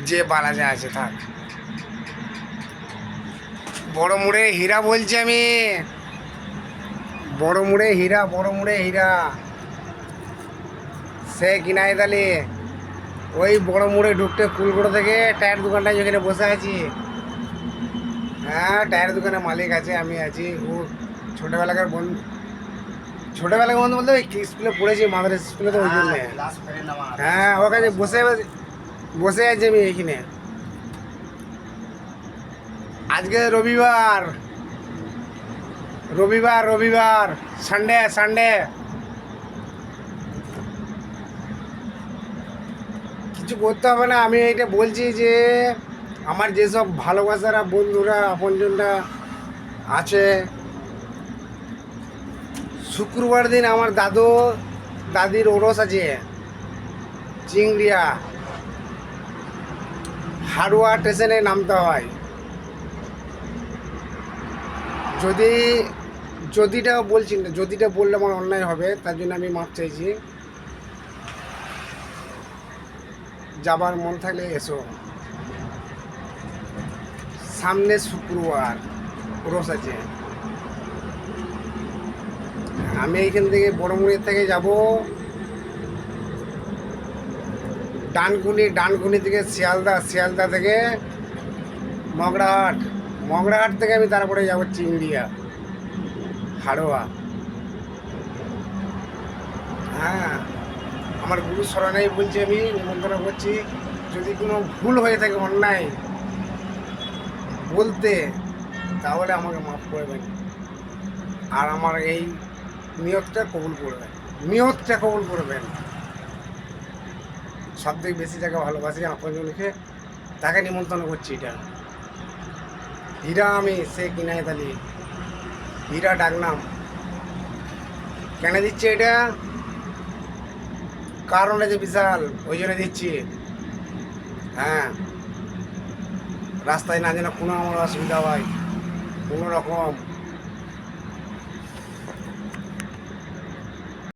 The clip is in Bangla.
যে বালাজা আছে থাক। বড় মুড়ে হীরা বলছি আমি, বড় মুড়ে হীরা, বড় মুড়ে হীরা, সে কিনায়ত আলী। ওই বড় মুড়ে ঢুকতে কুলগুড়ো থেকে টায়ার দোকানটায় যেখানে বসে আছি, হ্যাঁ টায়ার দোকানের মালিক আছে, আমি আছি। ও ছোটোবেলাকার বন্ধু, ছোটোবেলাকার বন্ধু বলতে ওই স্কুলে পড়েছি, মাদ্রাসা স্কুলে, তো ওই জন্য। হ্যাঁ ওখানে বসে বসে আছি আমি এখানে। আজকে রবিবার, রবিবার রবিবার, সানডে সানডে। কিছু করতে হবে না, আমি এইটা বলছি যে আমার যেসব ভালোবাসারা বন্ধুরা আপনজনরা আছে, শুক্রবার দিন আমার দাদু দাদির ওরস আছে চিংড়িয়া, হাড়ুয়া স্টেশনে নামতে হয়। যদি যদিটা বলছি না, যদিটা বললে আমার অন্যায় হবে, তার জন্য আমি মাপ চাইছি। যাবার মন থাকলে এসো, সামনে শুক্রবার ওরস আছে। আমি এইখান থেকে বড়মুড়ির থেকে যাব ডানকুনি, ডানকুনি থেকে শিয়ালদা, শিয়ালদা থেকে মগরাহাট, মগরাহাট থেকে আমি তারপরে যাব চিংড়িয়া, হাড়োয়া। হ্যাঁ আমার গুরু শরণাই বলছি, আমি নিমন্ত্রণ করছি। যদি কোনো ভুল হয়ে থাকে, অন্যায় বলতে, তাহলে আমাকে মাফ করবেন, আর আমার এই নিয়তটা কবুল করবেন, নিয়তটা কবুল করবেন। সব থেকে বেশি যাকে ভালোবাসি আপনজনকে, তাকে নিমন্ত্রণ করছি। এটা হীরা, আমি সে কিনায়ত আলী, হীরা ডাকনাম। কেন দিচ্ছে এটা? কারণ আছে বিশাল, ওই জন্য দিচ্ছি। হ্যাঁ রাস্তায় না যেন কোনো আমার অসুবিধা হয় কোনো রকম।